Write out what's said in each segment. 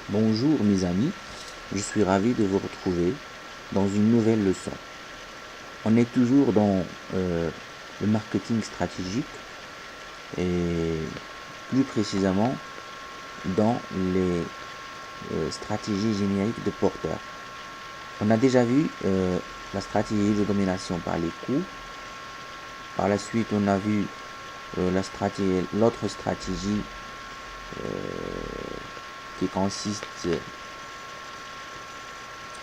Bonjour mes amis, je suis ravi de vous retrouver dans une nouvelle leçon. On est toujours dans le marketing stratégique et plus précisément dans les stratégies génériques de Porter. On a déjà vu la stratégie de domination par les coûts. Par la suite, on a vu l'autre stratégie qui consiste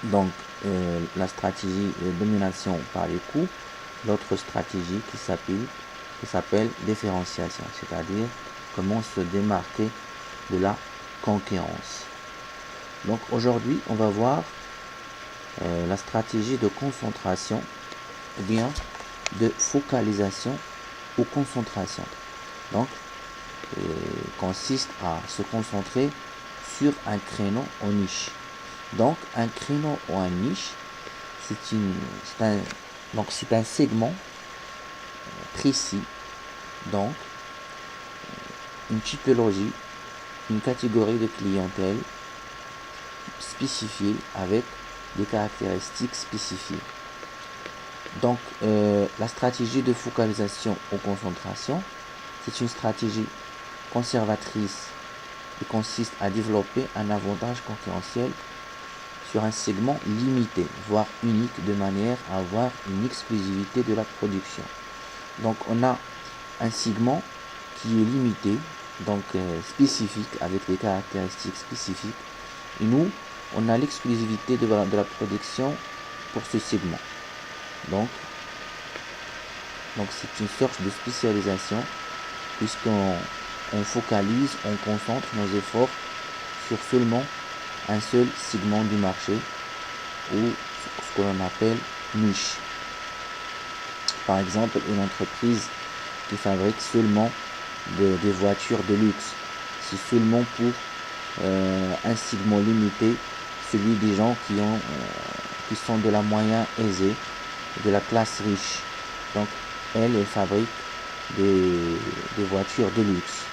donc la stratégie de domination par les coûts, l'autre stratégie qui s'appelle différenciation, c'est-à-dire comment se démarquer de la concurrence. Donc aujourd'hui, on va voir la stratégie de concentration ou bien de focalisation ou concentration. Donc, consiste à se concentrer sur un créneau en niche. Donc, un créneau ou un niche, c'est un segment précis. Donc, une typologie, une catégorie de clientèle spécifiée avec des caractéristiques spécifiées. Donc, la stratégie de focalisation ou concentration, c'est une stratégie conservatrice qui consiste à développer un avantage concurrentiel sur un segment limité, voire unique, de manière à avoir une exclusivité de la production. Donc, on a un segment qui est limité, donc spécifique, avec des caractéristiques spécifiques. Et nous, on a l'exclusivité de la production pour ce segment. Donc c'est une sorte de spécialisation puisqu'on focalise, on concentre nos efforts sur seulement un seul segment du marché ou ce que l'on appelle niche. Par exemple, une entreprise qui fabrique seulement des voitures de luxe, c'est seulement pour un segment limité, celui des gens qui sont de la moyenne aisée, de la classe riche. Donc elle fabrique des voitures de luxe,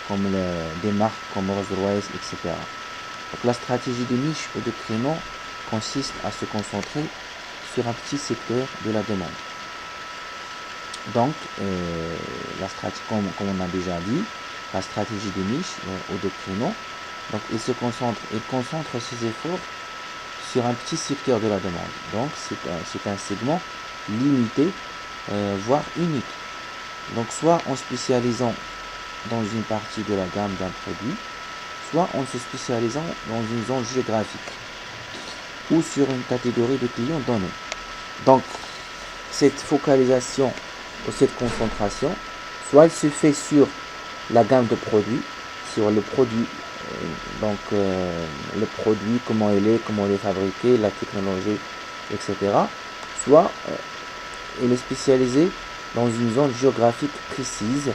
comme des marques comme Rolls-Royce, etc. Donc la stratégie de niche ou de créneau consiste à se concentrer sur un petit secteur de la demande. Donc, la stratégie, comme on a déjà dit, la stratégie de niche ou de créneau, donc il concentre ses efforts sur un petit secteur de la demande. Donc, c'est un segment limité, voire unique. Donc, soit en spécialisant dans une partie de la gamme d'un produit, soit en se spécialisant dans une zone géographique ou sur une catégorie de clients donnés. Donc, cette focalisation ou cette concentration, soit elle se fait sur la gamme de produits, sur le produit, le produit, comment il est fabriqué, la technologie, etc. Soit elle est spécialisée dans une zone géographique précise,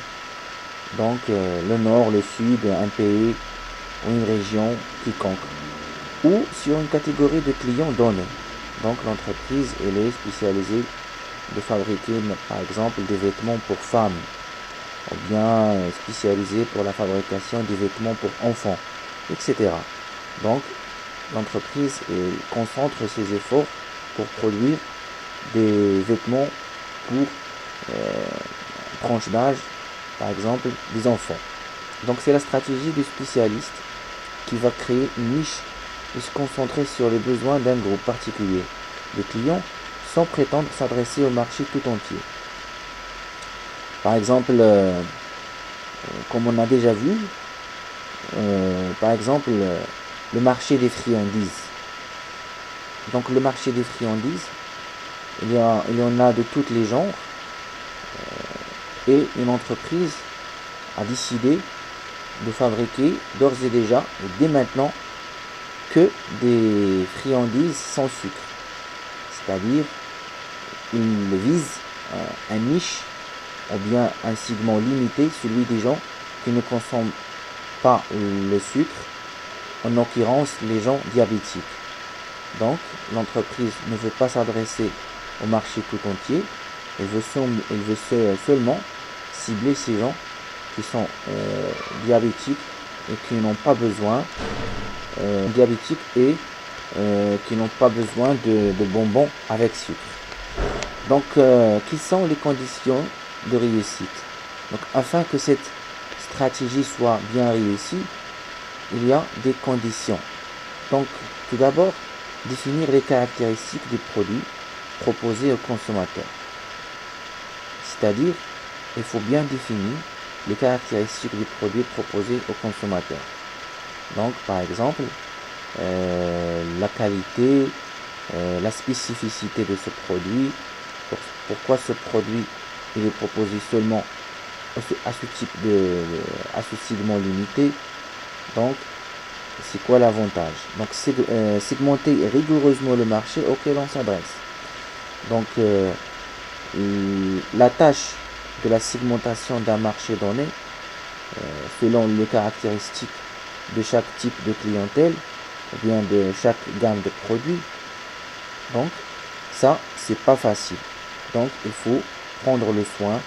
donc le nord, le sud, un pays ou une région quelconque, ou sur une catégorie de clients donnés. Donc l'entreprise elle est spécialisée de fabriquer par exemple des vêtements pour femmes, ou bien spécialisée pour la fabrication des vêtements pour enfants, etc. Donc l'entreprise concentre ses efforts pour produire des vêtements pour tranche d'âge, par exemple des enfants. Donc c'est la stratégie du spécialiste qui va créer une niche et se concentrer sur les besoins d'un groupe particulier de clients sans prétendre s'adresser au marché tout entier. Par exemple, comme on a déjà vu, par exemple, le marché des friandises. Donc le marché des friandises, il y en a de tous les genres, et une entreprise a décidé de fabriquer d'ores et déjà, et dès maintenant, que des friandises sans sucre. C'est-à-dire, il vise un niche, ou bien un segment limité, celui des gens qui ne consomment pas le sucre, en l'occurrence les gens diabétiques. Donc, l'entreprise ne veut pas s'adresser au marché tout entier, elle veut seulement cibler ces gens qui sont diabétiques et qui n'ont pas besoin diabétiques et qui n'ont pas besoin de bonbons avec sucre. Donc, quelles sont les conditions de réussite? Donc, afin que cette stratégie soit bien réussie, il y a des conditions. Donc, tout d'abord, définir les caractéristiques du produit proposé au consommateur. C'est-à-dire, il faut bien définir les caractéristiques du produit proposé au consommateur. Donc, par exemple, la qualité, la spécificité de ce produit, pourquoi ce produit il est proposé seulement à ce segment limité. Donc, c'est quoi l'avantage? Donc, c'est segmenter rigoureusement le marché auquel on s'adresse. Donc, la tâche de la segmentation d'un marché donné, selon les caractéristiques de chaque type de clientèle, ou bien de chaque gamme de produits. Donc, ça, c'est pas facile. Donc, il faut prendre le soin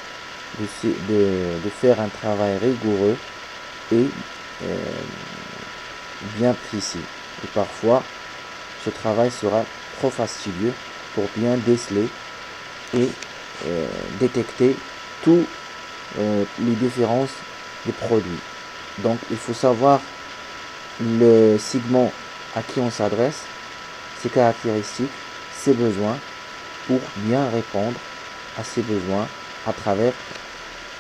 de faire un travail rigoureux et bien précis. Et parfois, ce travail sera trop fastidieux pour bien déceler et détecter toutes les différences des produits. Donc, il faut savoir le segment à qui on s'adresse, ses caractéristiques, ses besoins, pour bien répondre à ces besoins à travers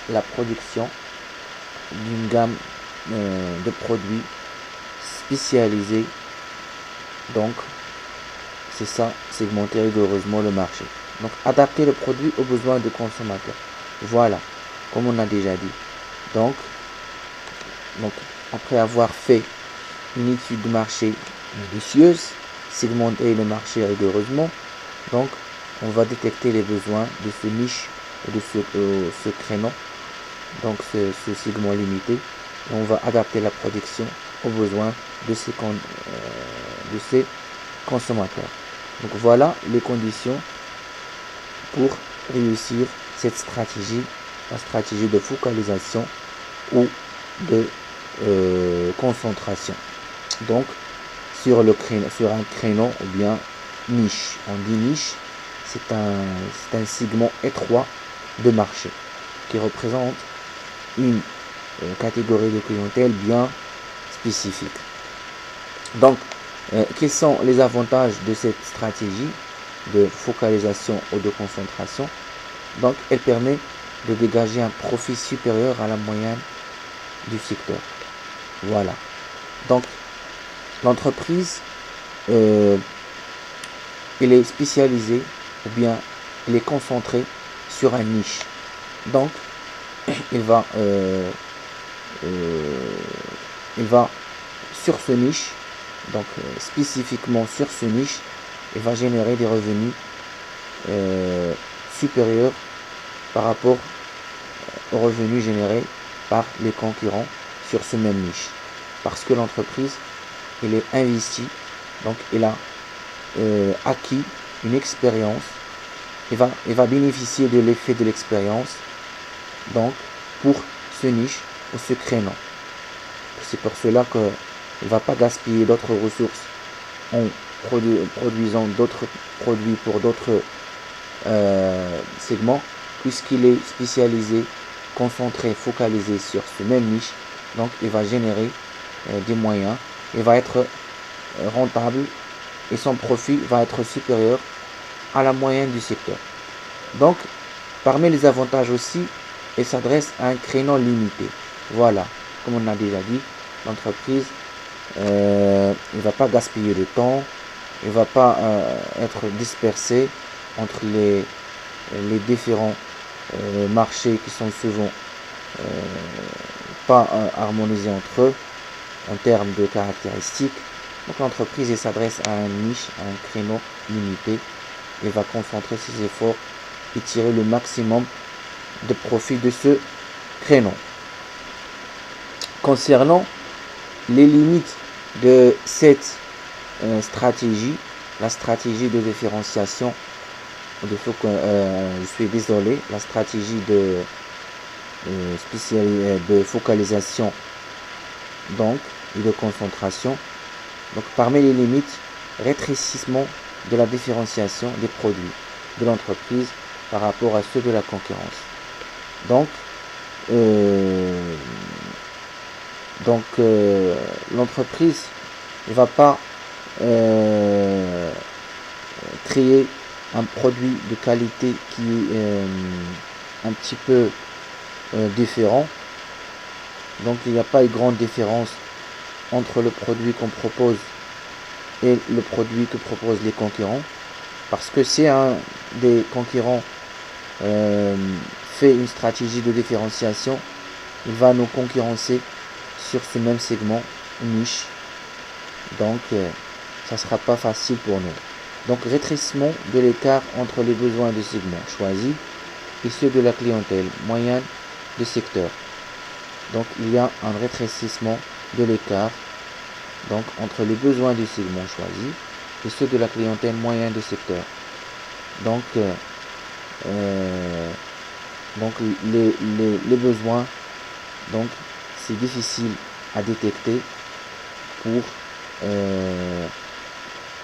la production d'une gamme de produits spécialisés. Donc, c'est ça, segmenter rigoureusement le marché. Donc, adapter le produit aux besoins du consommateur. Voilà, comme on a déjà dit. Donc après avoir fait une étude de marché minutieuse, segmenter le marché rigoureusement, donc on va détecter les besoins de ce niche et de ce créneau, donc ce segment limité, et on va adapter la production aux besoins de ces consommateurs. Donc voilà les conditions pour réussir cette stratégie, la stratégie de focalisation ou de concentration. Donc sur un créneau ou bien niche. On dit niche, c'est un segment étroit de marché qui représente une catégorie de clientèle bien spécifique. Donc, quels sont les avantages de cette stratégie de focalisation ou de concentration? Donc, elle permet de dégager un profit supérieur à la moyenne du secteur. Voilà. Donc, l'entreprise, elle est spécialisée ou bien elle est concentrée sur un niche. Donc, il va sur ce niche, donc spécifiquement sur ce niche, il va générer des revenus supérieurs par rapport aux revenus générés par les concurrents sur ce même niche. Parce que l'entreprise, elle est investie, donc elle a acquis une expérience, elle va bénéficier de l'effet de l'expérience, donc pour ce niche ou ce créneau. C'est pour cela qu'elle ne va pas gaspiller d'autres ressources en produisant d'autres produits pour d'autres segments, puisqu'il est spécialisé, concentré, focalisé sur ce même niche. Donc il va générer des moyens, il va être rentable et son profit va être supérieur à la moyenne du secteur. Donc parmi les avantages aussi, il s'adresse à un créneau limité. Voilà, comme on a déjà dit, l'entreprise il ne va pas gaspiller de temps, il ne va pas être dispersé entre les différents marchés qui sont souvent pas harmonisés entre eux en termes de caractéristiques. Donc l'entreprise s'adresse à un niche, à un créneau limité, et va concentrer ses efforts et tirer le maximum de profit de ce créneau. Concernant les limites de cette stratégie, la stratégie de différenciation, la stratégie de focalisation donc et de concentration. Donc parmi les limites, rétrécissement de la différenciation des produits de l'entreprise par rapport à ceux de la concurrence. Donc l'entreprise ne va pas créer un produit de qualité qui est un petit peu différent. Donc il n'y a pas une grande différence entre le produit qu'on propose et le produit que proposent les concurrents, parce que si un des concurrents fait une stratégie de différenciation, il va nous concurrencer sur ce même segment niche, donc ça sera pas facile pour nous. Donc rétrécissement de l'écart entre les besoins de segments choisis et ceux de la clientèle moyenne de secteur. Donc il y a un rétrécissement de l'écart donc entre les besoins du segment choisi et ceux de la clientèle moyenne de secteur. Donc les besoins, donc c'est difficile à détecter pour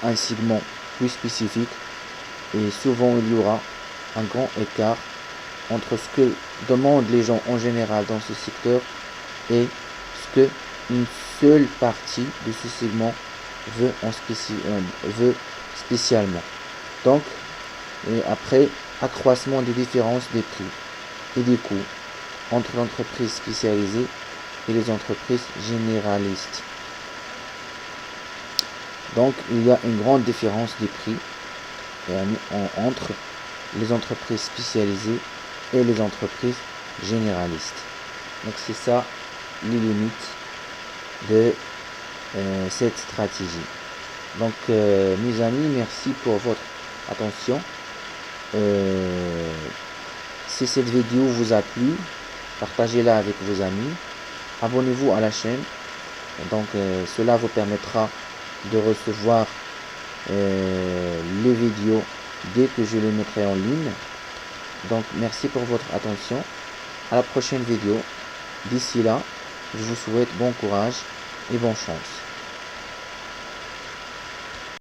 un segment plus spécifique, et souvent il y aura un grand écart entre ce que demandent les gens en général dans ce secteur et ce que une seule partie de ce segment veut spécialement. Donc, et après, accroissement des différences des prix et des coûts entre l'entreprise spécialisée et les entreprises généralistes. Donc, il y a une grande différence des prix entre les entreprises spécialisées et les entreprises généralistes. Donc, c'est ça les limites de cette stratégie. Donc mes amis, merci pour votre attention. Si cette vidéo vous a plu, partagez-la avec vos amis, abonnez-vous à la chaîne, donc cela vous permettra de recevoir les vidéos dès que je les mettrai en ligne. Donc merci pour votre attention, à la prochaine vidéo. D'ici là, je vous souhaite bon courage et bonne chance.